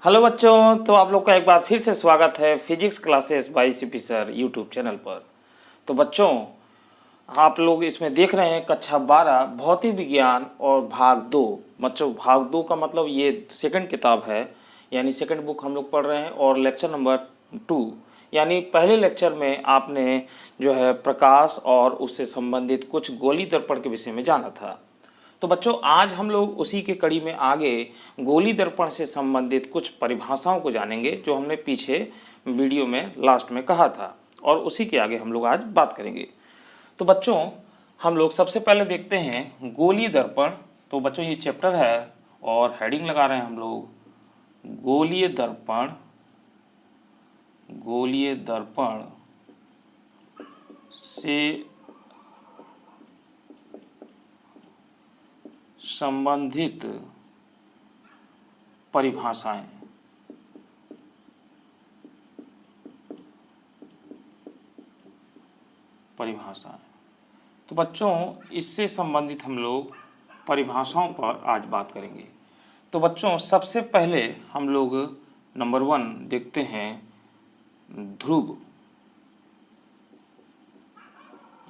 Hello बच्चों, तो आप लोग का एक बार फिर से स्वागत है physics classes bye CP sir YouTube channel पर। तो बच्चों, आप लोग इसमें देख रहे हैं कक्षा 12 भौतिक विज्ञान और भाग 2। बच्चों, भाग 2 का मतलब ये सेकंड किताब है, यानी सेकंड बुक हम लोग पढ़ रहे हैं। और लेक्चर नंबर 2, यानी पहले लेक्चर में आपने जो है प्रकाश और उससे संबंधित कुछ गोली दर्पण के विषय में जाना था। तो बच्चों, आज हम लोग उसी के कड़ी में आगे गोली दर्पण से संबंधित कुछ परिभाषाओं को जानेंगे, जो हमने पीछे वीडियो में लास्ट में कहा था, और उसी के आगे हम लोग आज बात करेंगे। तो बच्चों, हम लोग सबसे पहले देखते हैं गोली दर्पण। तो बच्चों, ये चैप्टर है और हेडिंग लगा रहे हैं हम लोग गोलीय दर्पण। गोलीय दर्पण से संबंधित परिभाषाएं। तो बच्चों, इससे संबंधित हम लोग परिभाषाओं पर आज बात करेंगे। तो बच्चों, सबसे पहले हम लोग नंबर 1 देखते हैं ध्रुव,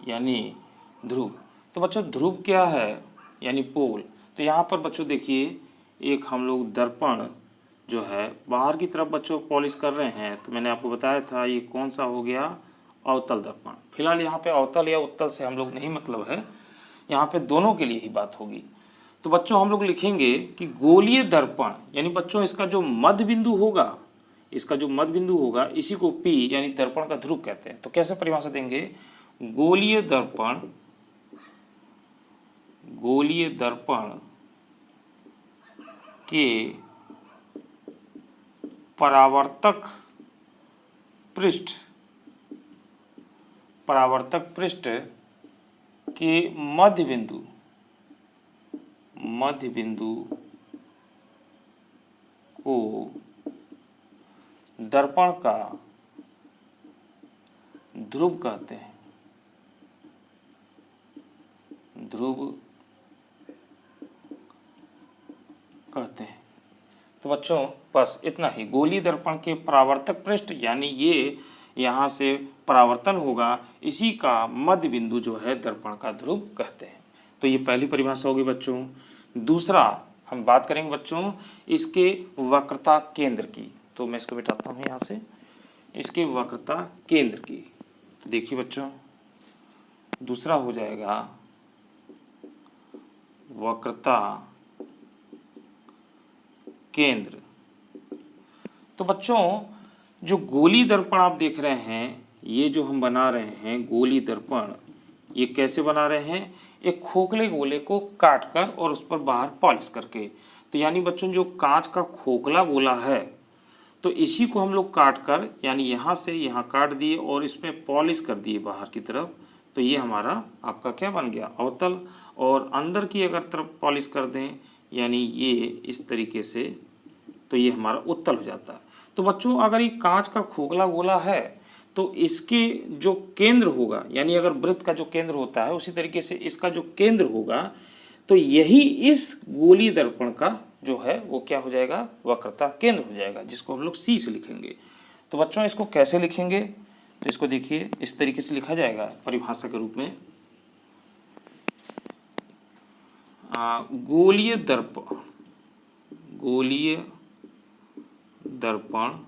यानी ध्रुव। तो बच्चों, ध्रुव क्या है, यानी पोल। तो यहाँ पर बच्चों देखिए, एक हम लोग दर्पण जो है बाहर की तरफ बच्चों पॉलिश कर रहे हैं। तो मैंने आपको बताया था ये कौन सा हो गया, अवतल दर्पण। फिलहाल यहाँ पे अवतल या उत्तल से हम लोग नहीं मतलब है, यहाँ पे दोनों के लिए ही बात होगी। तो बच्चों, हम लोग लिखेंगे कि गोलीय दर्पण, यानी बच्चों इसका जो मध्य बिंदु होगा, इसी को P यानी दर्पण का ध्रुव कहते हैं। तो कैसे परिभाषा देंगे, गोलीय दर्पण के परावर्तक पृष्ठ के मध्य बिंदु को दर्पण का ध्रुव कहते हैं। तो बच्चों, बस इतना ही। गोलीय दर्पण के परावर्तक पृष्ठ, यानी ये यहाँ से परावर्तन होगा, इसी का मध्य बिंदु जो है दर्पण का ध्रुव कहते हैं। तो ये पहली परिभाषा होगी बच्चों। दूसरा हम बात करेंगे बच्चों इसके वक्रता केंद्र की। तो मैं इसको बिठाता हूँ यहाँ से, इसके वक्रता केंद्र की। तो देखिए बच्चों, दूसरा हो जाएगा वक्रता केंद्र। तो बच्चों, जो गोली दर्पण आप देख रहे हैं, ये जो हम बना रहे हैं गोली दर्पण, ये कैसे बना रहे हैं, एक खोखले गोले को काट कर और उस पर बाहर पॉलिश करके। तो यानी बच्चों, जो कांच का खोखला गोला है, तो इसी को हम लोग काट कर, यानी यहाँ से यहाँ काट दिए और इसमें पॉलिश कर दिए बाहर की तरफ। तो ये हमारा आपका क्या बन गया, अवतल। और अंदर की अगर तरफ पॉलिश कर दें, यानी ये इस तरीके से, तो ये हमारा उत्तल हो जाता है। तो बच्चों, अगर ये कांच का खोखला गोला है, तो इसके जो केंद्र होगा, यानी अगर वृत्त का जो केंद्र होता है, उसी तरीके से इसका जो केंद्र होगा, तो यही इस गोली दर्पण का जो है वो क्या हो जाएगा, वक्रता केंद्र हो जाएगा, जिसको हम लोग C से लिखेंगे। तो बच्चों, इसको कैसे लिखेंगे, तो इसको देखिए इस तरीके से लिखा जाएगा परिभाषा के रूप में, गोलीय दर्पण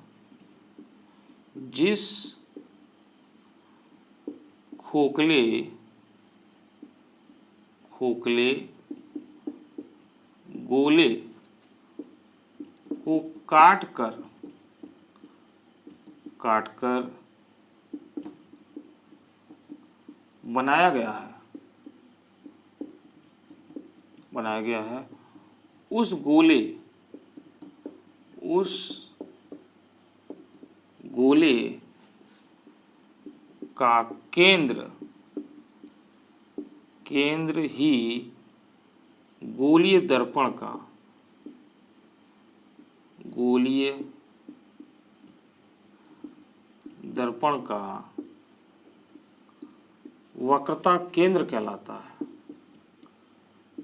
जिस खोखले गोले को काट कर बनाया गया है, उस गोले का केंद्र ही गोलीय दर्पण का वक्रता केंद्र कहलाता है।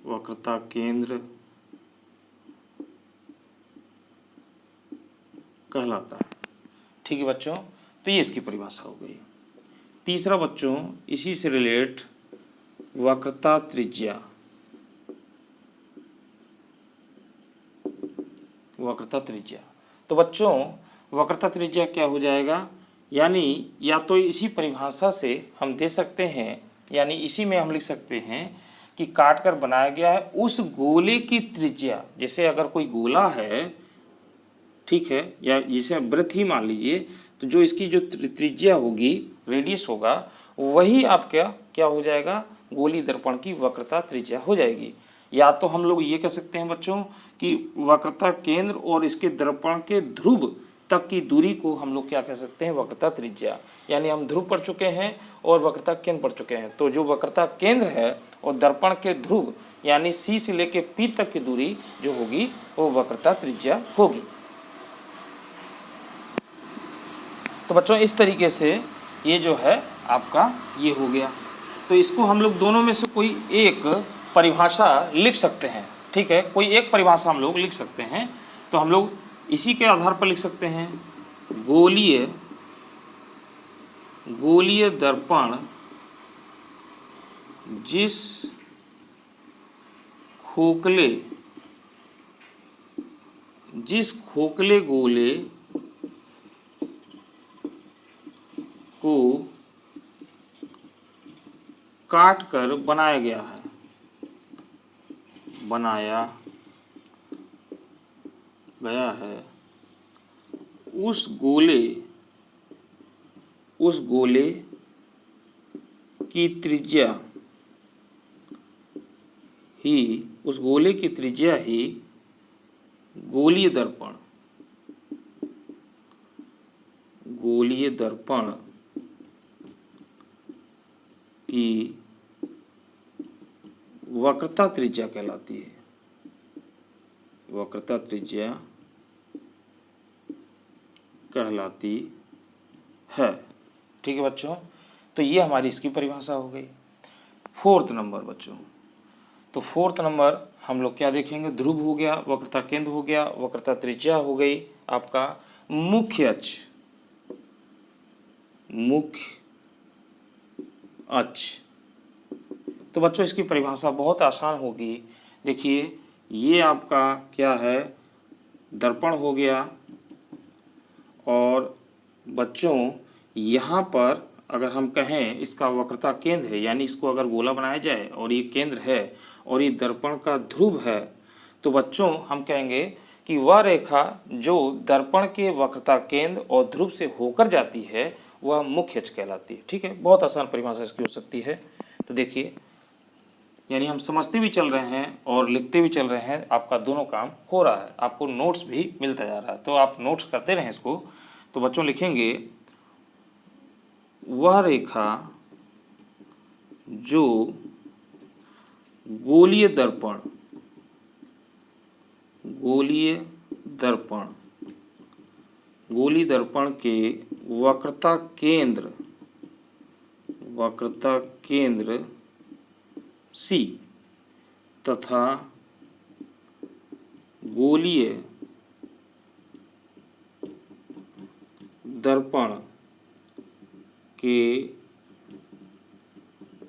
वक्रता केंद्र कहलाता है। ठीक है बच्चों, तो ये इसकी परिभाषा हो गई। तीसरा बच्चों इसी से रिलेट वक्रता त्रिज्या। वक्रता त्रिज्या, तो बच्चों वक्रता त्रिज्या क्या हो जाएगा, यानी या तो इसी परिभाषा से हम दे सकते हैं, यानी इसी में हम लिख सकते हैं कि काट कर बनाया गया है उस गोले की त्रिज्या। जैसे अगर कोई गोला है, ठीक है, या जिसे वृत्त ही मान लीजिए, तो जो इसकी जो त्रिज्या होगी, रेडियस होगा, वही आपका क्या हो जाएगा, गोली दर्पण की वक्रता त्रिज्या हो जाएगी। या तो हम लोग ये कह सकते हैं बच्चों कि वक्रता केंद्र और इसके दर्पण के ध्रुव तक की दूरी को हम लोग क्या कह सकते हैं, वक्रता त्रिज्या। यानी हम ध्रुव पढ़ चुके हैं और वक्रता केंद्र पढ़ चुके हैं, तो जो वक्रता केंद्र है और दर्पण के ध्रुव यानी सी से लेके पी तक की दूरी जो होगी वो वक्रता त्रिज्या होगी। तो बच्चों इस तरीके से ये जो है आपका ये हो गया। तो इसको हम लोग दोनों में से कोई एक परिभाषा लिख सकते हैं। ठीक है, कोई एक परिभाषा हम लोग लिख सकते हैं। तो हम लोग इसी के आधार पर लिख सकते हैं, गोलीय दर्पण जिस खोखले गोले को काट कर बनाया गया है उस गोले की त्रिज्या ही गोलीय दर्पण की वक्रता त्रिज्या कहलाती है। वक्रता त्रिज्या कहलाती है। ठीक है बच्चों, तो ये हमारी इसकी परिभाषा हो गई। फोर्थ नंबर बच्चों, तो फोर्थ नंबर हम लोग क्या देखेंगे, ध्रुव हो गया, वक्रता केंद्र हो गया, वक्रता त्रिज्या हो गई, आपका मुख्य अक्ष। तो बच्चों इसकी परिभाषा बहुत आसान होगी। देखिए ये आपका क्या है, दर्पण हो गया, और बच्चों यहाँ पर अगर हम कहें इसका वक्रता केंद्र है, यानी इसको अगर गोला बनाया जाए और ये केंद्र है और ये दर्पण का ध्रुव है, तो बच्चों हम कहेंगे कि वह रेखा जो दर्पण के वक्रता केंद्र और ध्रुव से होकर जाती है वह मुख्य अक्ष कहलाती है। ठीक है, बहुत आसान परिभाषा इसकी हो सकती है। तो देखिए, यानी हम समझते भी चल रहे हैं और लिखते भी चल रहे हैं, आपका दोनों काम हो रहा है, आपको नोट्स भी मिलता जा रहा है, तो आप नोट्स करते रहें इसको। तो बच्चों लिखेंगे, वह रेखा जो गोलीय दर्पण के वक्रता केंद्र C तथा गोलीय दर्पण के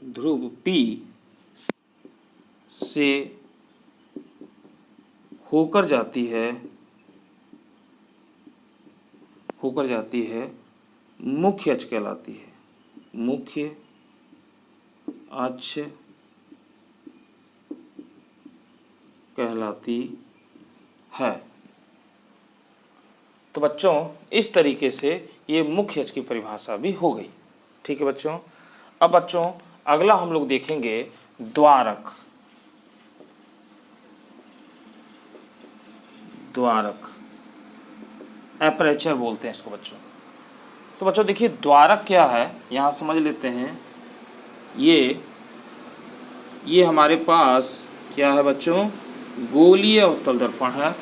ध्रुव P से होकर जाती है मुख्य अक्ष कहलाती है। मुख्य अक्ष कहलाती है। तो बच्चों इस तरीके से ये मुख्य अक्ष की परिभाषा भी हो गई। ठीक है बच्चों, अब बच्चों अगला हम लोग देखेंगे द्वारक। एपरेचर बोलते हैं इसको बच्चों। तो बच्चों देखिए द्वारक क्या है, यहाँ समझ लेते हैं। ये हमारे पास क्या है बच्चों, गोलीय अवतल दर्पण है।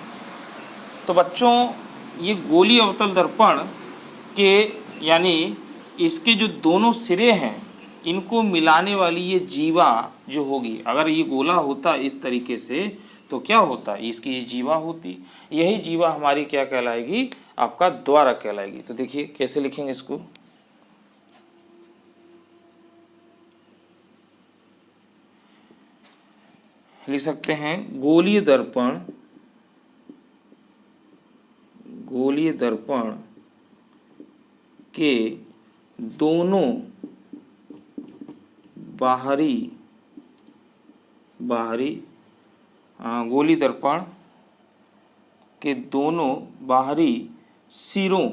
तो बच्चों ये गोलीय अवतल दर्पण के यानी इसके जो दोनों सिरे हैं इनको मिलाने वाली ये जीवा जो होगी, अगर ये गोला होता इस तरीके से तो क्या होता, इसकी ये जीवा होती। यही जीवा हमारी क्या कहलाएगी, आपका द्वारक कहलाएगी। तो देखिए कैसे लिखेंगे इसको, लिख सकते हैं गोलीय दर्पण, गोलीय दर्पण के दोनों बाहरी गोलीय दर्पण के दोनों बाहरी सिरों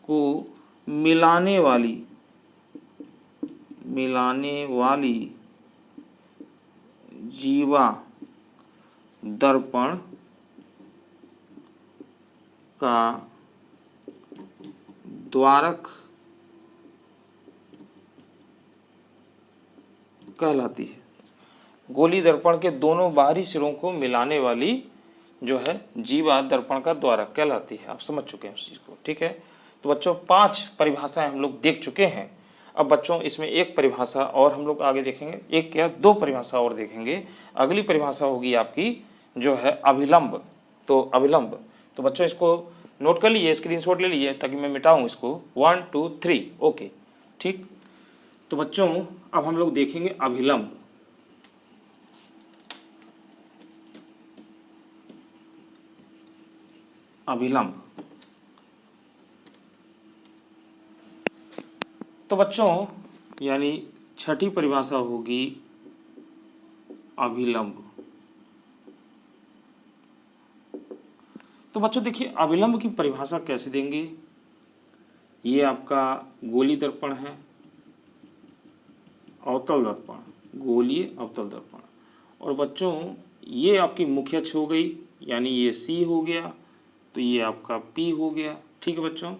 को मिलाने वाली जीवा दर्पण का द्वारक कहलाती है। गोलीय दर्पण के दोनों बाहरी सिरों को मिलाने वाली जो है जीवा दर्पण का द्वारक कहलाती है। आप समझ चुके हैं उस चीज को, ठीक है। तो बच्चों 5 परिभाषाएं हम लोग देख चुके हैं। अब बच्चों इसमें एक परिभाषा और हम लोग आगे देखेंगे, एक क्या 2 परिभाषा और देखेंगे। अगली परिभाषा होगी आपकी जो है अभिलंब। तो अभिलंब, तो बच्चों इसको नोट कर लीजिए, स्क्रीनशॉट ले लीजिए ताकि मैं मिटाऊं इसको। 1 2 3 ओके, ठीक। तो बच्चों अब हम लोग देखेंगे अभिलंब। अभिलंब, तो बच्चों यानी छठी परिभाषा होगी अभिलंब। तो बच्चों देखिए अभिलंब की परिभाषा कैसे देंगे। ये आपका गोलीय दर्पण है, अवतल दर्पण, गोलीय अवतल दर्पण, और बच्चों ये आपकी मुख्य अक्ष हो गई, यानी ये C हो गया, तो ये आपका P हो गया, ठीक है बच्चों।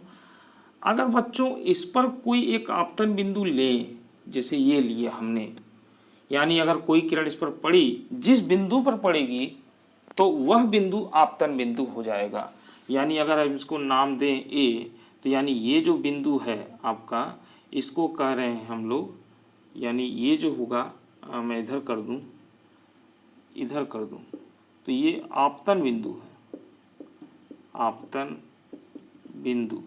अगर बच्चों इस पर कोई एक आपतन बिंदु लें, जैसे ये लिया हमने, यानी अगर कोई किरण इस पर पड़ी, जिस बिंदु पर पड़ेगी तो वह बिंदु आपतन बिंदु हो जाएगा। यानी अगर हम इसको नाम दें A, तो यानी ये जो बिंदु है आपका, इसको कह रहे हैं हम लोग, यानी ये जो होगा मैं इधर कर दूं, तो ये आपतन बिंदु है, आपतन बिंदु।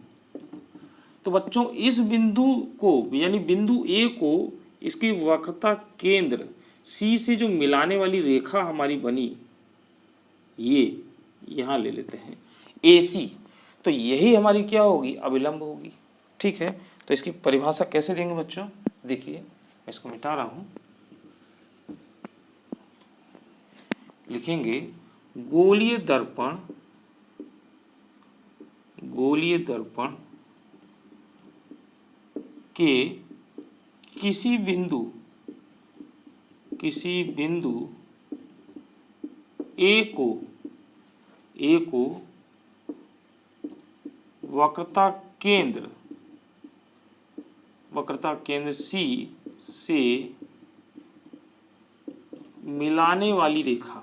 तो बच्चों इस बिंदु को यानी बिंदु A को इसकी वक्रता केंद्र C से जो मिलाने वाली रेखा हमारी बनी, ये यहाँ ले लेते हैं AC, तो यही हमारी क्या होगी, अभिलंब होगी, ठीक है। तो इसकी परिभाषा कैसे देंगे बच्चों, देखिए मैं इसको मिटा रहा हूँ, लिखेंगे गोलीय दर्पण के किसी बिंदु A को वक्रता केंद्र C से मिलाने वाली रेखा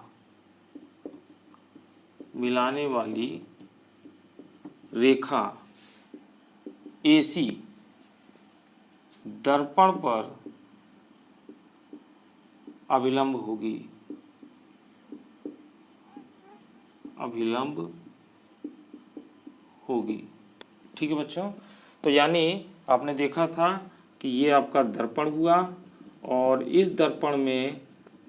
AC दर्पण पर अभिलंब होगी, ठीक है बच्चों। तो यानी आपने देखा था कि ये आपका दर्पण हुआ, और इस दर्पण में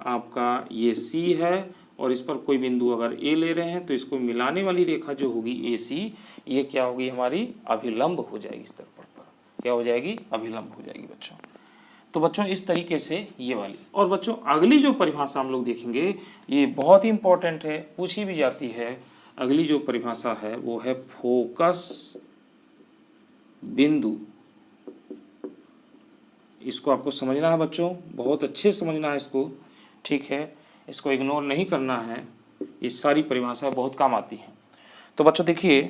आपका ये C है, और इस पर कोई बिंदु अगर A ले रहे हैं तो इसको मिलाने वाली रेखा जो होगी AC, ये क्या होगी, हमारी अभिलंब हो जाएगी। इस दर्पण पर क्या हो जाएगी, अभिलंब हो जाएगी बच्चों। तो बच्चों इस तरीके से ये वाली, और बच्चों अगली जो परिभाषा हम लोग देखेंगे ये बहुत ही इंपॉर्टेंट है, पूछी भी जाती है। अगली जो परिभाषा है वो है फोकस बिंदु। इसको आपको समझना है बच्चों, बहुत अच्छे से समझना है इसको, ठीक है। इसको इग्नोर नहीं करना है, ये सारी परिभाषाएं बहुत काम आती हैं। तो बच्चों देखिए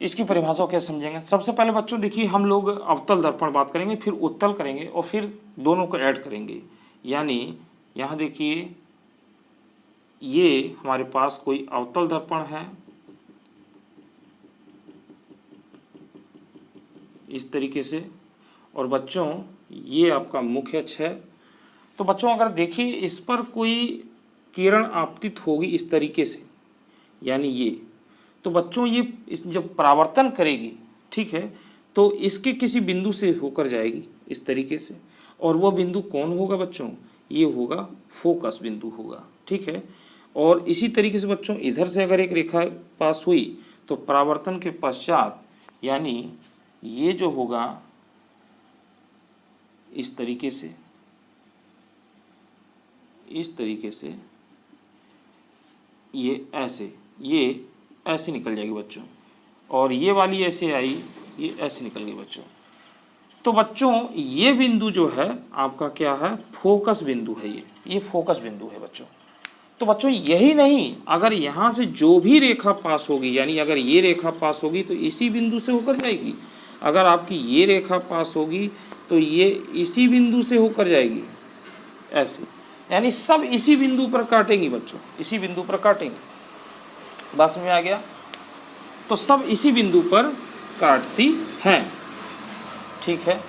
इसकी परिभाषा क्या समझेंगे। सबसे पहले बच्चों देखिए हम लोग अवतल दर्पण बात करेंगे, फिर उत्तल करेंगे, और फिर दोनों को ऐड करेंगे। यानी यहाँ देखिए ये हमारे पास कोई अवतल दर्पण है, इस तरीके से, और बच्चों ये आपका मुख्य अक्ष है। तो बच्चों अगर देखिए इस पर कोई किरण आपतित होगी इस तरीके से, यानी ये। तो बच्चों ये जब परावर्तन करेगी, ठीक है, तो इसके किसी बिंदु से होकर जाएगी इस तरीके से, और वह बिंदु कौन होगा बच्चों? ये होगा फोकस बिंदु होगा, ठीक है। और इसी तरीके से बच्चों इधर से अगर एक रेखा पास हुई तो परावर्तन के पश्चात यानी ये जो होगा इस तरीके से, इस तरीके से ये ऐसे निकल जाएगी बच्चों, और ये वाली ऐसे आई, ये ऐसे निकल गई बच्चों। तो बच्चों ये बिंदु जो है आपका क्या है? फोकस बिंदु है। ये फोकस बिंदु है बच्चों। तो बच्चों यही नहीं, अगर यहाँ से जो भी रेखा पास होगी, यानी अगर ये रेखा पास होगी तो इसी बिंदु से होकर जाएगी। अगर आपकी ये रेखा पास होगी तो ये इसी बिंदु से होकर जाएगी, ऐसे, यानी सब इसी बिंदु पर काटेंगी बच्चों, इसी बिंदु पर काटेंगी। बात में आ गया? तो सब इसी बिंदु पर काटती हैं, ठीक है।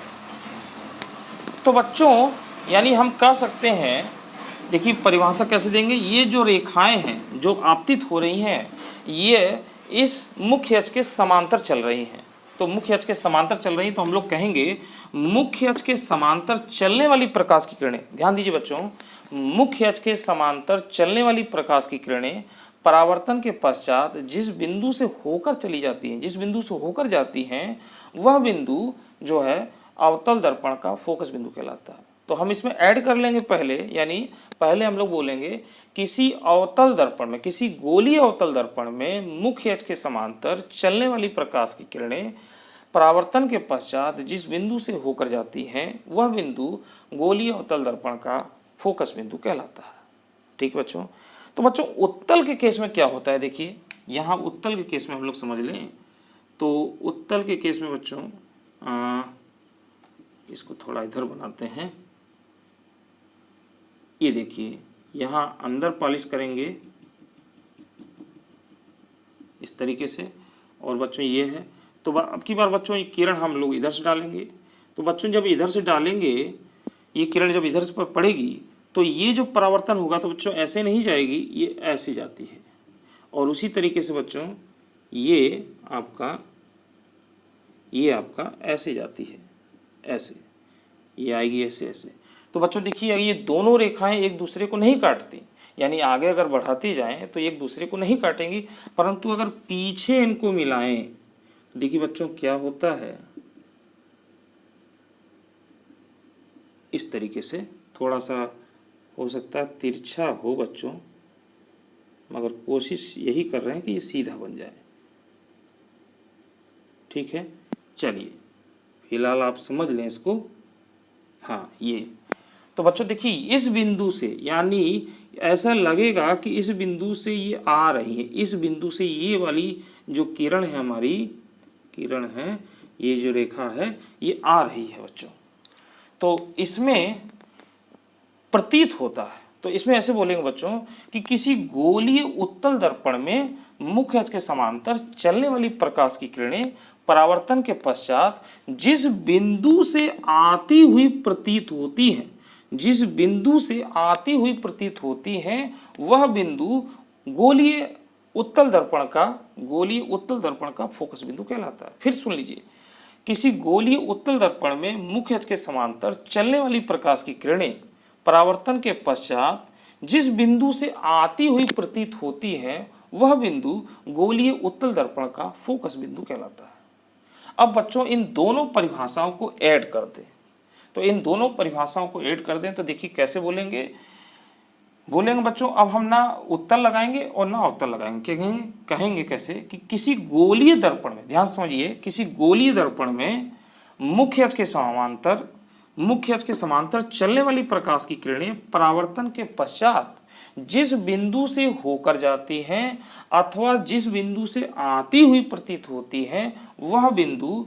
तो बच्चों यानी हम कह सकते हैं, देखिए परिभाषा कैसे देंगे, ये जो रेखाएं हैं जो आपतित हो रही हैं ये इस मुख्य अक्ष के समांतर चल रही हैं। तो मुख्य अक्ष के समांतर चल रही, तो हम लोग कहेंगे मुख्य अक्ष के समांतर चलने वाली प्रकाश की किरणें, ध्यान दीजिए बच्चों, मुख्य अक्ष के समांतर चलने वाली प्रकाश की किरणें परावर्तन के पश्चात जिस बिंदु से होकर चली जाती हैं, जिस बिंदु से होकर जाती हैं, वह बिंदु जो है अवतल दर्पण का फोकस बिंदु कहलाता है। तो हम इसमें ऐड कर लेंगे पहले, यानी पहले हम लोग बोलेंगे किसी अवतल दर्पण में, किसी गोलीय अवतल दर्पण में मुख्य अक्ष के समांतर चलने वाली प्रकाश की किरणें परावर्तन के पश्चात जिस बिंदु से होकर जाती हैं, वह बिंदु गोलीय अवतल दर्पण का फोकस बिंदु कहलाता है, ठीक बच्चों। तो बच्चों उत्तल के केस में क्या होता है, देखिए यहाँ उत्तल के केस में हम लोग समझ लें। तो उत्तल के केस में बच्चों इसको थोड़ा इधर बनाते हैं, ये देखिए यहाँ अंदर पॉलिश करेंगे इस तरीके से, और बच्चों ये है। तो अब की बार बच्चों ये किरण हम लोग इधर से डालेंगे। तो बच्चों जब इधर से डालेंगे, ये किरण जब इधर से पड़ेगी तो ये जो परावर्तन होगा तो बच्चों ऐसे नहीं जाएगी, ये ऐसे जाती है। और उसी तरीके से बच्चों ये आपका ऐसे जाती है, ऐसे ये आएगी, ऐसे ऐसे। तो बच्चों देखिए ये दोनों रेखाएं एक दूसरे को नहीं काटती, यानी आगे अगर बढ़ाती जाएं तो एक दूसरे को नहीं काटेंगी, परंतु अगर पीछे इनको मिलाएं तो देखिए बच्चों क्या होता है, इस तरीके से थोड़ा सा हो सकता है तिरछा हो बच्चों, मगर कोशिश यही कर रहे हैं कि ये सीधा बन जाए, ठीक है। चलिए फिलहाल आप समझ लें इसको, हाँ ये। तो बच्चों देखिए इस बिंदु से, यानी ऐसा लगेगा कि इस बिंदु से ये आ रही है, इस बिंदु से ये वाली जो किरण है, हमारी किरण है, ये जो रेखा है ये आ रही है बच्चों। तो इसमें प्रतीत होता है, तो इसमें ऐसे बोलेंगे बच्चों कि किसी गोलीय उत्तल दर्पण में मुख्य अक्ष के समांतर चलने वाली प्रकाश की किरणें परावर्तन के पश्चात जिस बिंदु से आती हुई प्रतीत होती हैं, जिस बिंदु से आती हुई प्रतीत होती हैं, वह बिंदु गोलीय उत्तल दर्पण का फोकस बिंदु कहलाता है। फिर सुन लीजिए, किसी गोलीय उत्तल दर्पण में मुख्य अक्ष के समांतर चलने वाली प्रकाश की किरणें परावर्तन के पश्चात जिस बिंदु से आती हुई प्रतीत होती है, वह बिंदु गोलीय उत्तल दर्पण का फोकस बिंदु कहलाता है। अब बच्चों इन दोनों परिभाषाओं को ऐड कर दें, तो इन दोनों परिभाषाओं को ऐड कर दें तो देखिए कैसे बोलेंगे बच्चों, अब हम ना उत्तल लगाएंगे और ना अवतल लगाएंगे। कहेंगे कैसे कि किसी गोलीय दर्पण में, ध्यान समझिए, किसी गोलीय दर्पण में मुख्य अक्ष के समांतर चलने वाली प्रकाश की किरणें परावर्तन के पश्चात जिस बिंदु से होकर जाती हैं अथवा जिस बिंदु से आती हुई प्रतीत होती हैं, वह बिंदु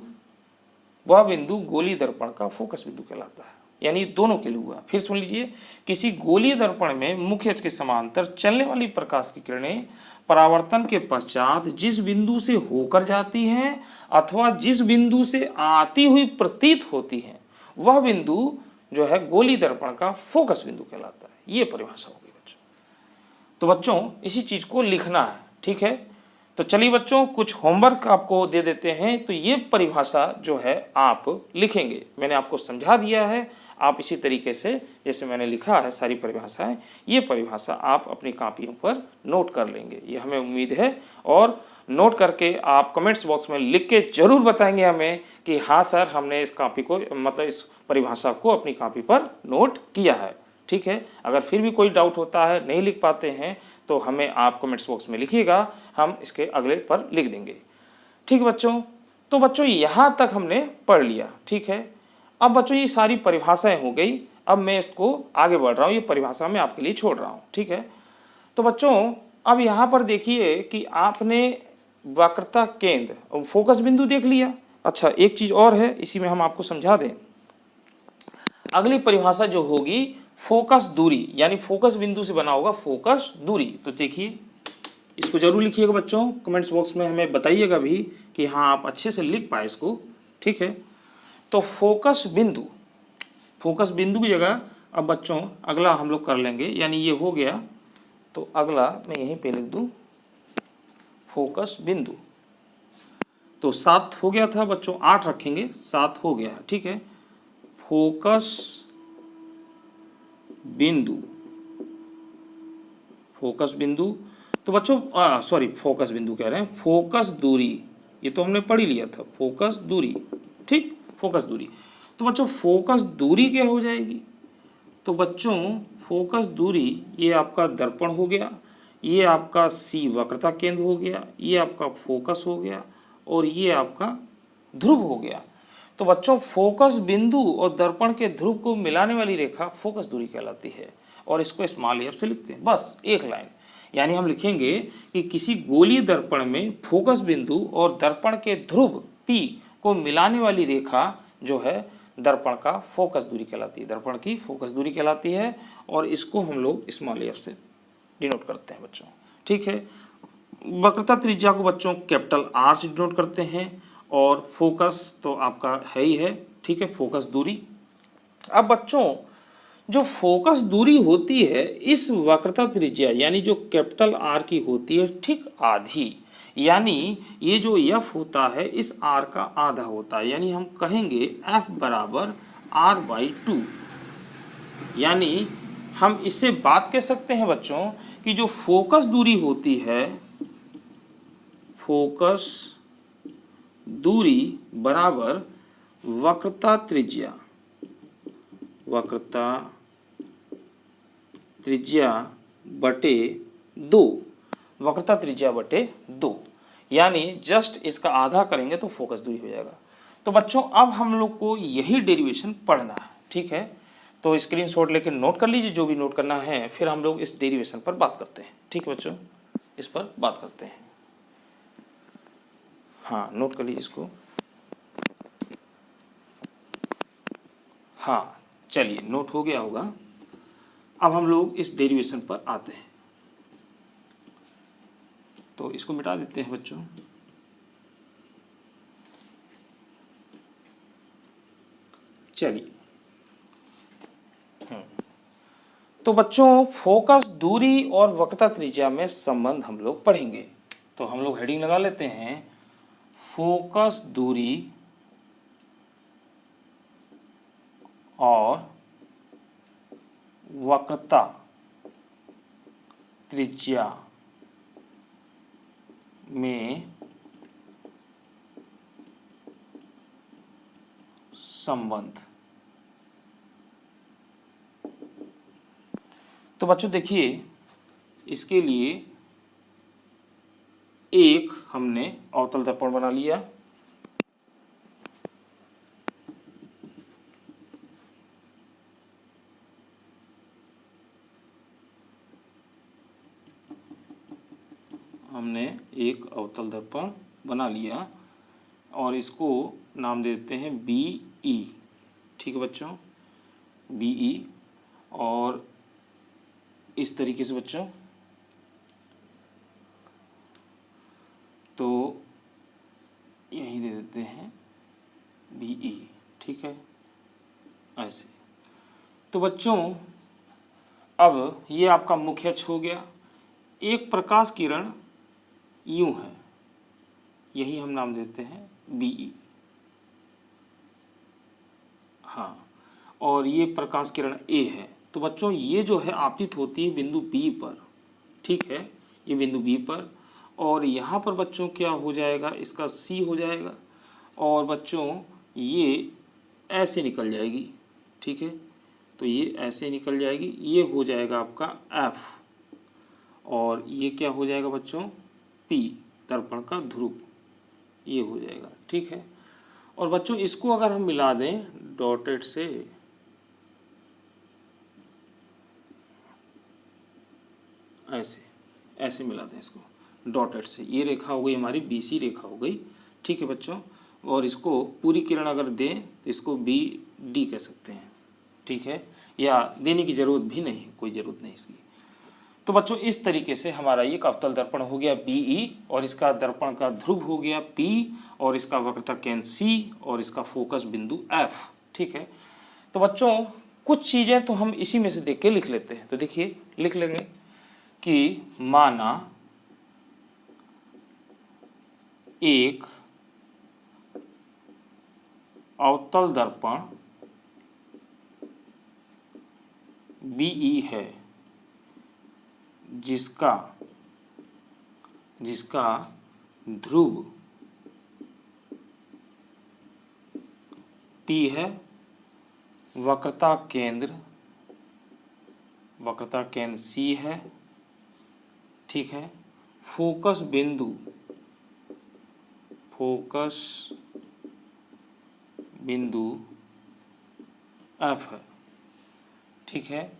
गोलीय दर्पण का फोकस बिंदु कहलाता है। यानी दोनों के लिए हुआ। फिर सुन लीजिए, किसी गोलीय दर्पण में मुख्य अक्ष के समांतर चलने वाली प्रकाश की किरणें परावर्तन के पश्चात जिस बिंदु से होकर जाती हैं अथवा जिस बिंदु से आती हुई प्रतीत होती हैं, वह बिंदु जो है गोलीय दर्पण का फोकस बिंदु कहलाता है। ये परिभाषा होगी बच्चों। तो बच्चों इसी चीज़ को लिखना है, ठीक है। तो चलिए बच्चों कुछ होमवर्क आपको दे देते हैं। तो ये परिभाषा जो है आप लिखेंगे, मैंने आपको समझा दिया है, आप इसी तरीके से जैसे मैंने लिखा है सारी परिभाषाएं, ये परिभाषा आप अपनी कापियों पर नोट कर लेंगे, ये हमें उम्मीद है। और नोट करके आप कमेंट्स बॉक्स में लिख के ज़रूर बताएंगे हमें कि हाँ सर हमने इस कापी को मतलब इस परिभाषा को अपनी कापी पर नोट किया है, ठीक है। अगर फिर भी कोई डाउट होता है, नहीं लिख पाते हैं, तो हमें आप कमेंट्स बॉक्स में लिखिएगा, हम इसके अगले पर लिख देंगे, ठीक है बच्चों। तो बच्चों यहाँ तक हमने पढ़ लिया, ठीक है। अब बच्चों ये सारी परिभाषाएं हो गई, अब मैं इसको आगे बढ़ रहा हूँ, ये परिभाषा मैं आपके लिए छोड़ रहा हूँ, ठीक है। तो बच्चों अब यहाँ पर देखिए कि आपने वक्रता केंद्र और फोकस बिंदु देख लिया। अच्छा एक चीज़ और है, इसी में हम आपको समझा दें, अगली परिभाषा जो होगी फोकस दूरी, यानी फोकस बिंदु से बना होगा फोकस दूरी। तो देखिए इसको जरूर लिखिएगा बच्चों, कमेंट्स बॉक्स में हमें बताइएगा भी कि हाँ आप अच्छे से लिख पाए इसको, ठीक है। तो फोकस बिंदु की जगह अब बच्चों अगला हम लोग कर लेंगे, यानी ये हो गया, तो अगला मैं यहीं पे लिख दूं फोकस बिंदु। तो 7 हो गया था बच्चों, 8 रखेंगे, 7 हो गया, ठीक है। फोकस बिंदु तो बच्चों फोकस बिंदु कह रहे हैं, फोकस दूरी, ये तो हमने पढ़ ही लिया था, फोकस दूरी, ठीक, फोकस दूरी। तो बच्चों फोकस दूरी क्या हो जाएगी, तो बच्चों फोकस दूरी ये आपका दर्पण हो गया, ये आपका सी वक्रता केंद्र हो गया, ये आपका फोकस हो गया, और ये आपका ध्रुव हो गया। तो बच्चों फोकस बिंदु और दर्पण के ध्रुव को मिलाने वाली रेखा फोकस दूरी कहलाती है, और इसको स्मॉल एफ से लिखते हैं, बस एक लाइन। यानी हम लिखेंगे कि किसी गोलीय दर्पण में फोकस बिंदु और दर्पण के ध्रुव P को मिलाने वाली रेखा जो है दर्पण का फोकस दूरी कहलाती है, दर्पण की फोकस दूरी कहलाती है, और इसको हम लोग स्मॉल एफ से डिनोट करते हैं बच्चों, ठीक है। वक्रता त्रिज्या को बच्चों कैपिटल R से डिनोट करते हैं, और फोकस तो आपका है ही है, ठीक है, फोकस दूरी। अब बच्चों जो फोकस दूरी होती है इस वक्रता त्रिज्या यानी जो कैपिटल R की होती है ठीक आधी, यानी ये जो F होता है इस R का आधा होता है, यानी हम कहेंगे F बराबर R/2। यानी हम इससे बात कह सकते हैं बच्चों कि जो फोकस दूरी होती है, फोकस दूरी बराबर वक्रता त्रिज्या बटे 2, वक्रता त्रिज्या बटे 2, यानी जस्ट इसका आधा करेंगे तो फोकस दूरी हो जाएगा। तो बच्चों अब हम लोग को यही डेरिवेशन पढ़ना है, ठीक है। तो स्क्रीनशॉट लेके नोट कर लीजिए जो भी नोट करना है, फिर हम लोग इस डेरिवेशन पर बात करते हैं, ठीक है बच्चों, इस पर बात करते हैं। हाँ नोट कर लीजिए इसको, हाँ चलिए नोट हो गया होगा। अब हम लोग इस डेरिवेशन पर आते हैं, तो इसको मिटा देते हैं बच्चों। चलिए तो बच्चों फोकस दूरी और वक्रता त्रिज्या में संबंध हम लोग पढ़ेंगे। तो हम लोग हेडिंग लगा लेते हैं, फोकस दूरी और वक्रता त्रिज्या में संबंध। तो बच्चों देखिए इसके लिए एक हमने अवतल दर्पण बना लिया, हमने एक अवतल दर्पण बना लिया और इसको नाम दे देते हैं BE, ठीक है बच्चों, BE। और इस तरीके से बच्चों तो यही दे देते हैं BE, ठीक है, ऐसे। तो बच्चों अब ये आपका मुख्य अक्ष हो गया, एक प्रकाश किरण यूं है, यही हम नाम देते हैं BE। हाँ, और ये प्रकाश किरण A है। तो बच्चों ये जो है आपतित होती है बिंदु B पर, ठीक है, ये बिंदु B पर, और यहाँ पर बच्चों क्या हो जाएगा, इसका C हो जाएगा, और बच्चों ये ऐसे निकल जाएगी, ठीक है, तो ये ऐसे निकल जाएगी, ये हो जाएगा आपका F, और ये क्या हो जाएगा बच्चों, P, दर्पण का ध्रुव, ये हो जाएगा, ठीक है। और बच्चों इसको अगर हम मिला दें डॉटेड से, ऐसे मिला दें इसको डॉटेड से, ये रेखा हो गई हमारी BC रेखा हो गई, ठीक है बच्चों। और इसको पूरी किरण अगर दें तो इसको BD कह सकते हैं, ठीक है, या देने की ज़रूरत भी नहीं, कोई ज़रूरत नहीं इसकी। तो बच्चों इस तरीके से हमारा ये अवतल दर्पण हो गया BE, और इसका दर्पण का ध्रुव हो गया P, और इसका वक्रता केंद्र C, और इसका फोकस बिंदु F, ठीक है। तो बच्चों कुछ चीज़ें तो हम इसी में से देख के लिख लेते हैं। तो देखिए लिख लेंगे कि माना एक अवतल दर्पण BE है जिसका ध्रुव P है, वक्रता केंद्र C है, ठीक है, फोकस बिंदु F है, ठीक है।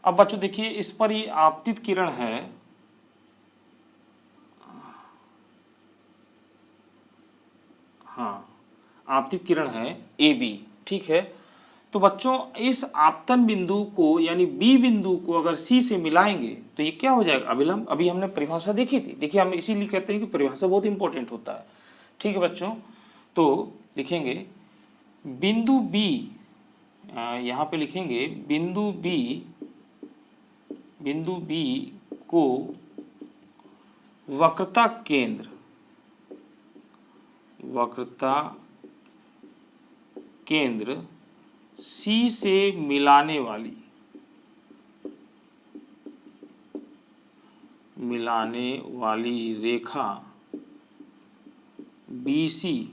अब बच्चों देखिए इस पर ये आपतित किरण है, हाँ आपतित किरण है AB, ठीक है। तो बच्चों इस आपतन बिंदु को यानी B बिंदु को अगर C से मिलाएंगे तो ये क्या हो जाएगा, अभिलंब। अभी हमने परिभाषा देखी थी, देखिए हम इसीलिए कहते हैं कि परिभाषा बहुत इंपॉर्टेंट होता है, ठीक है बच्चों। तो लिखेंगे बिंदु B, यहाँ पे लिखेंगे बिंदु B को वक्रता केंद्र C से मिलाने वाली रेखा BC,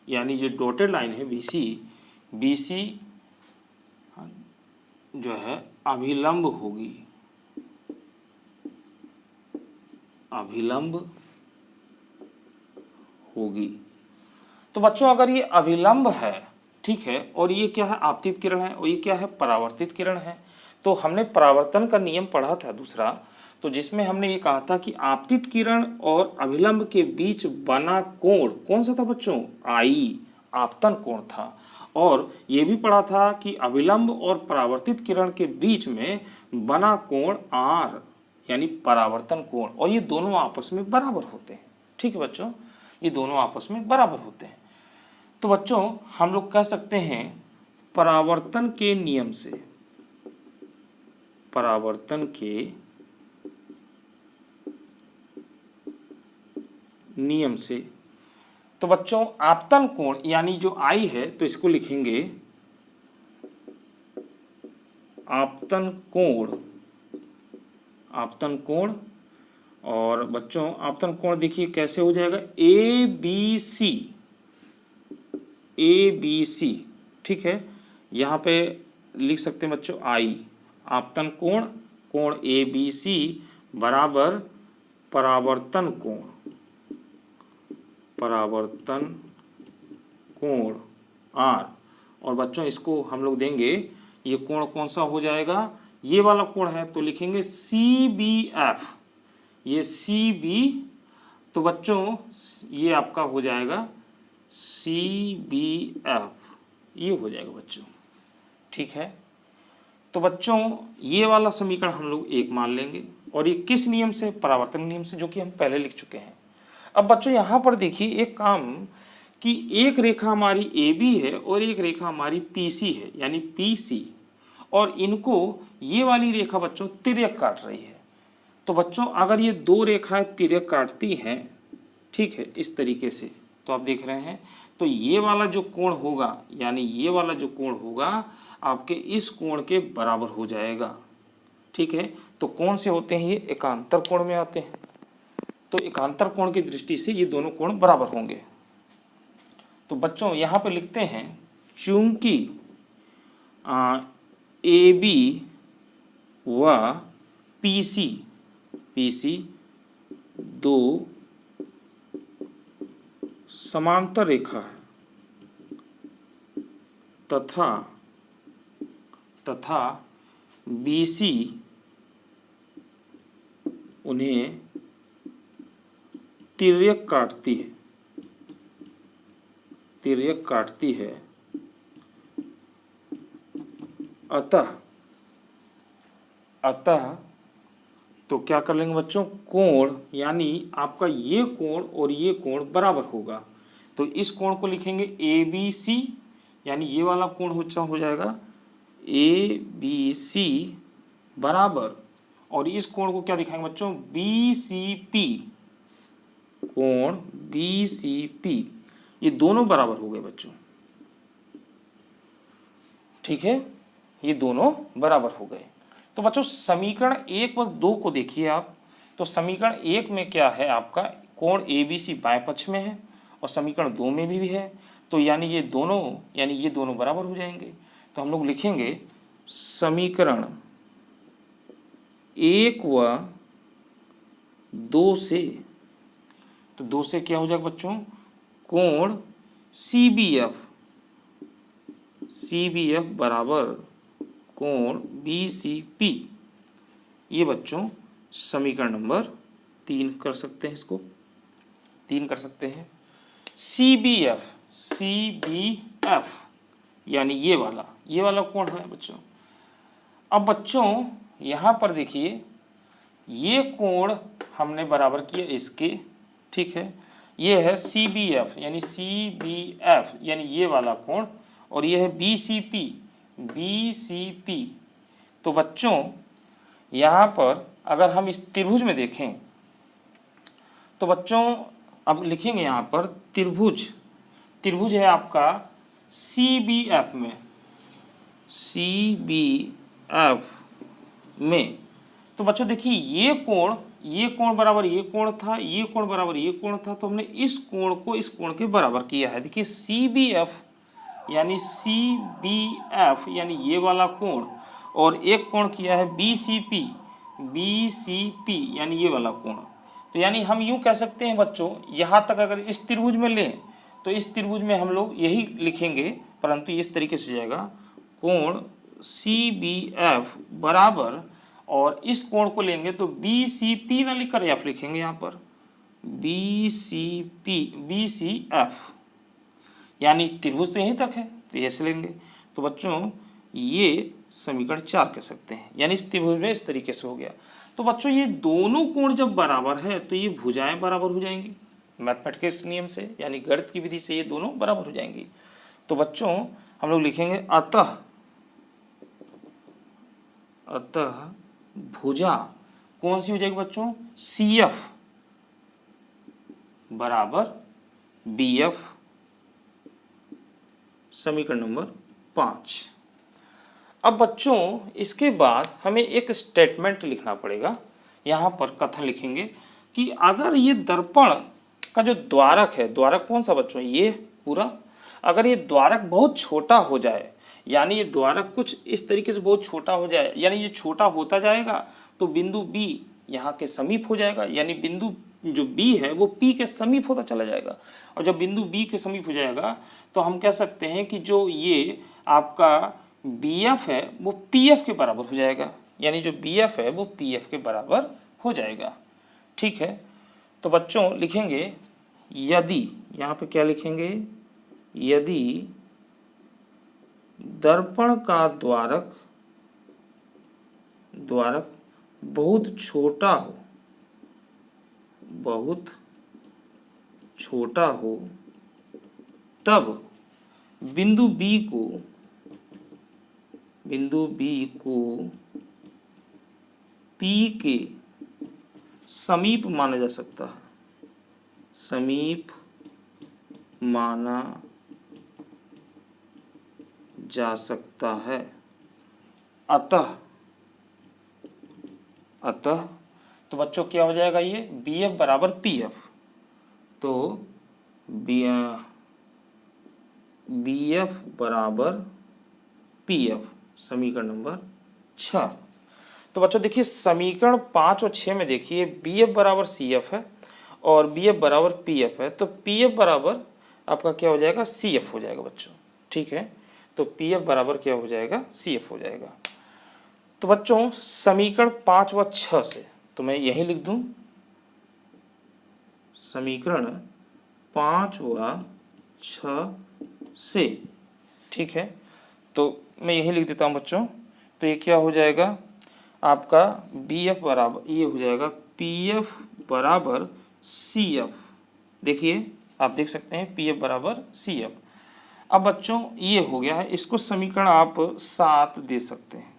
यानी जो डॉटेड लाइन है BC जो है अभिलंब होगी। तो बच्चों अगर ये अभिलंब है, ठीक है, और ये क्या है, आपतित किरण है, और ये क्या है, परावर्तित किरण है। तो हमने परावर्तन का नियम पढ़ा था दूसरा, तो जिसमें हमने ये कहा था कि आपतित किरण और अभिलंब के बीच बना कोण कौन सा था बच्चों, I, आपतन कोण था। और ये भी पढ़ा था कि अभिलंब और परावर्तित किरण के बीच में बना कोण R, यानी परावर्तन कोण, और ये दोनों आपस में बराबर होते हैं, ठीक है बच्चों, ये दोनों आपस में बराबर होते हैं। तो बच्चों हम लोग कह सकते हैं परावर्तन के नियम से तो बच्चों आपतन कोण यानी जो I है, तो इसको लिखेंगे आपतन कोण। और बच्चों आपतन कोण देखिए कैसे हो जाएगा, ABC, ठीक है, यहाँ पे लिख सकते हैं बच्चों I, आपतन कोण ABC बराबर परावर्तन कोण R। और बच्चों इसको हम लोग देंगे, ये कोण कौन सा हो जाएगा, ये वाला कोण है, तो लिखेंगे CBF, ये CB, तो बच्चों ये आपका हो जाएगा CBF, ये हो जाएगा बच्चों, ठीक है। तो बच्चों ये वाला समीकरण हम लोग एक मान लेंगे, और ये किस नियम से, परावर्तन नियम से, जो कि हम पहले लिख चुके हैं। अब बच्चों यहाँ पर देखिए एक काम कि एक रेखा हमारी AB है और एक रेखा हमारी PC है, यानी PC, और इनको ये वाली रेखा बच्चों तिर्यक काट रही है। तो बच्चों अगर ये दो रेखाएं तिर्यक काटती हैं, ठीक है, इस तरीके से, तो आप देख रहे हैं, तो ये वाला जो कोण होगा, यानी ये वाला जो कोण होगा आपके इस कोण के बराबर हो जाएगा। ठीक है, तो कौन से होते हैं ये? एकांतर कोण में आते हैं। तो एकांतर कोण की दृष्टि से ये दोनों कोण बराबर होंगे। तो बच्चों यहाँ पे लिखते हैं, चूंकि ए बी व पी सी दो समांतर रेखा है तथा बी सी उन्हें तिर्यक काटती है, अतः तो क्या कर लेंगे बच्चों? कोण, यानी आपका ये कोण और ये कोण बराबर होगा। तो इस कोण को लिखेंगे ए बी सी, यानी ये वाला कोण हो जाएगा ए बी सी बराबर, और इस कोण को क्या दिखाएंगे बच्चों? बी सी पी, कोण बी सी पी, ये दोनों बराबर हो गए बच्चों। ठीक है, ये दोनों बराबर हो गए। तो बच्चों समीकरण 1 व 2 को देखिए आप। तो समीकरण 1 में क्या है आपका? कोण ए बी सी बाएं पक्ष में है, और समीकरण 2 में भी है। तो यानी ये दोनों बराबर हो जाएंगे। तो हम लोग लिखेंगे समीकरण 1 व 2 से, तो 2 से क्या हो जाएगा बच्चों? कोण सी बी एफ बराबर कोण बी सी पी। ये बच्चों समीकरण नंबर 3 कर सकते हैं, इसको 3 कर सकते हैं। सी बी एफ यानी ये वाला कोण है बच्चों। अब बच्चों यहाँ पर देखिए, ये कोण हमने बराबर किया इसके, ठीक है, ये है सी बी एफ यानी ये वाला कोण, और ये है बी सी पी। तो बच्चों यहाँ पर अगर हम इस त्रिभुज में देखें, तो बच्चों अब लिखेंगे यहाँ पर त्रिभुज है आपका सी बी एफ में। तो बच्चों देखिए, ये कोण बराबर ये कोण था, ये कोण बराबर ये कोण था, तो हमने इस कोण को इस कोण के बराबर किया है। देखिए सी बी एफ यानी ये वाला कोण, और एक कोण किया है बी सी पी यानी ये वाला कोण। तो यानी हम यूं कह सकते हैं बच्चों, यहाँ तक अगर इस त्रिभुज में लें, तो इस त्रिभुज में हम लोग यही लिखेंगे, परंतु इस तरीके से जाएगा, कोण सी बी एफ बराबर, और इस कोण को लेंगे तो बी सी पी ना लिखकर एफ लिखेंगे, यहाँ पर बी सी एफ, यानी त्रिभुज तो यहीं तक है, तो ऐसे लेंगे। तो बच्चों ये समीकरण 4 कह सकते हैं, यानी इस त्रिभुज में इस तरीके से हो गया। तो बच्चों ये दोनों कोण जब बराबर है तो ये भुजाएं बराबर हो जाएंगी, मैथमेटिक्स नियम से, यानी गणित की विधि से ये दोनों बराबर हो जाएंगी। तो बच्चों हम लोग लिखेंगे अतः भुजा कौन सी हो जाएगी बच्चों? सी एफ बराबर बी एफ, समीकरण नंबर 5। अब बच्चों इसके बाद हमें एक स्टेटमेंट लिखना पड़ेगा। यहाँ पर कथन लिखेंगे कि अगर ये दर्पण का जो द्वारक है, द्वारक कौन सा बच्चों? ये पूरा, अगर ये द्वारक बहुत छोटा हो जाए, यानी ये द्वारक कुछ इस तरीके से बहुत छोटा हो जाए, यानी ये छोटा होता जाएगा, तो बिंदु बी यहाँ के समीप हो जाएगा, यानी बिंदु जो बी है वो पी के समीप होता चला जाएगा। और जब बिंदु बी के समीप हो जाएगा तो हम कह सकते हैं कि जो ये आपका बी एफ है वो पी एफ के बराबर हो जाएगा, यानी जो बी एफ है वो पी एफ के बराबर हो जाएगा। ठीक है, तो बच्चों लिखेंगे यदि, यहाँ पे क्या लिखेंगे? यदि दर्पण का द्वारक बहुत छोटा हो तब बिंदु बी को पी के समीप माना जा सकता है, समीप माना जा सकता है। अतः तो बच्चों क्या हो जाएगा ये BF बराबर PF, तो BF बराबर PF समीकरण नंबर 6। तो बच्चों देखिए समीकरण 5 और 6 में देखिए BF बराबर CF है और BF बराबर PF है, तो PF बराबर आपका क्या हो जाएगा CF हो जाएगा बच्चों, ठीक है। तो PF बराबर क्या हो जाएगा CF हो जाएगा। तो बच्चों समीकरण 5 व 6 से तो मैं यही लिख दूं, समीकरण 5 व 6 से, ठीक है। तो मैं यही लिख देता हूं बच्चों, तो ये क्या हो जाएगा आपका BF बराबर ये हो जाएगा PF बराबर CF। देखिए आप देख सकते हैं PF बराबर CF। अब बच्चों ये हो गया है, इसको समीकरण आप 7 दे सकते हैं।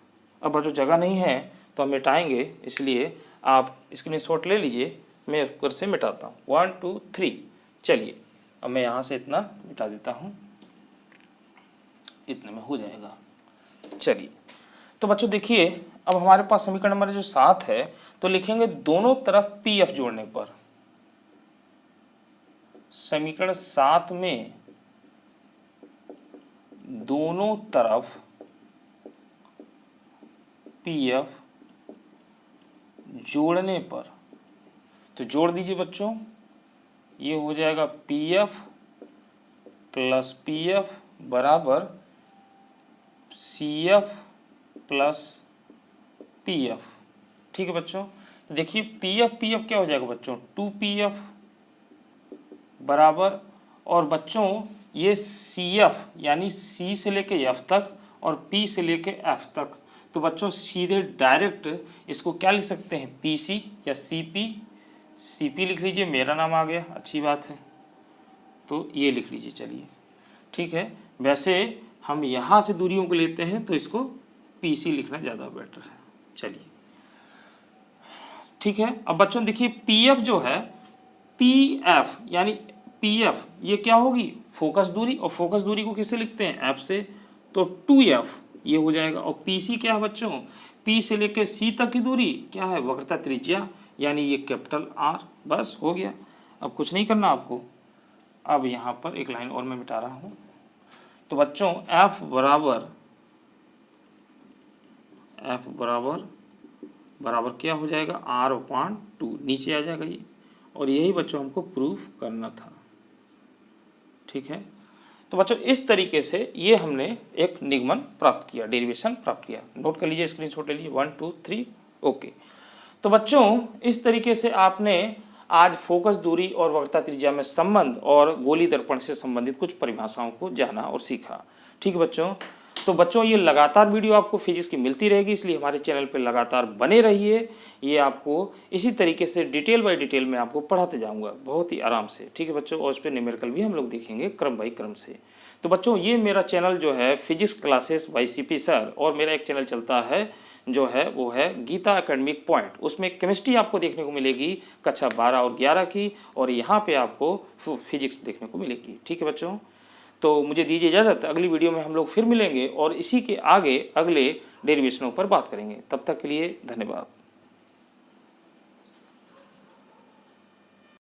अब बच्चों जगह नहीं है तो हम मिटाएंगे, इसलिए आप स्क्रीनशॉट ले लीजिए, मैं ऊपर से मिटाता हूँ 1 2 3। चलिए अब मैं यहाँ से इतना मिटा देता हूँ, इतने में हो जाएगा। चलिए तो बच्चों देखिए अब हमारे पास समीकरण नंबर जो 7 है, तो लिखेंगे दोनों तरफ PF जोड़ने पर, समीकरण 7 में दोनों तरफ PF जोड़ने पर, तो जोड़ दीजिए बच्चों, ये हो जाएगा PF प्लस PF बराबर CF प्लस PF, ठीक है बच्चों। तो देखिए PF क्या हो जाएगा बच्चों 2PF बराबर, और बच्चों ये CF यानी C से लेके F तक और P से लेके F तक, तो बच्चों सीधे डायरेक्ट इसको क्या लिख सकते हैं PC या CP लिख लीजिए, मेरा नाम आ गया, अच्छी बात है, तो ये लिख लीजिए। चलिए ठीक है, वैसे हम यहाँ से दूरियों को लेते हैं तो इसको PC लिखना ज़्यादा बेटर है। चलिए ठीक है। अब बच्चों देखिए PF जो है PF यानी PF ये क्या होगी फोकस दूरी, और फोकस दूरी को किससे लिखते हैं F से, तो 2F ये हो जाएगा। और PC क्या है बच्चों P से लेकर C तक की दूरी क्या है वक्रता त्रिज्या, यानी ये कैपिटल R, बस हो गया। अब कुछ नहीं करना आपको। अब यहाँ पर एक लाइन और मैं मिटा रहा हूँ, तो बच्चों F बराबर क्या हो जाएगा R/2, नीचे आ जाएगा ये, और यही बच्चों हमको प्रूफ करना था, ठीक है। तो बच्चों इस तरीके से ये हमने एक निगमन प्राप्त किया, डेरिवेशन प्राप्त किया। नोट कर लीजिए, स्क्रीनशॉट ले लीजिए 1 2 3 ओके। तो बच्चों इस तरीके से आपने आज फोकस दूरी और वक्रता त्रिज्या में संबंध और गोली दर्पण से संबंधित कुछ परिभाषाओं को जाना और सीखा, ठीक है बच्चों। तो बच्चों ये लगातार वीडियो आपको फिजिक्स की मिलती रहेगी, इसलिए हमारे चैनल पर लगातार बने रहिए। ये आपको इसी तरीके से डिटेल बाय डिटेल में आपको पढ़ाते जाऊंगा बहुत ही आराम से, ठीक है बच्चों। और उस पर न्यूमेरिकल भी हम लोग देखेंगे क्रम बाई क्रम से। तो बच्चों ये मेरा चैनल जो है physics classes bye CP sir, और मेरा एक चैनल चलता है जो है वो है गीता एकेडमिक पॉइंट, उसमें केमिस्ट्री आपको देखने को मिलेगी कक्षा 12 और 11 की, और यहाँ पे आपको फिजिक्स देखने को मिलेगी, ठीक है बच्चों। तो मुझे दीजिए इजाज़त, अगली वीडियो में हम लोग फिर मिलेंगे और इसी के आगे अगले डेरिवेशनों पर बात करेंगे। तब तक के लिए धन्यवाद।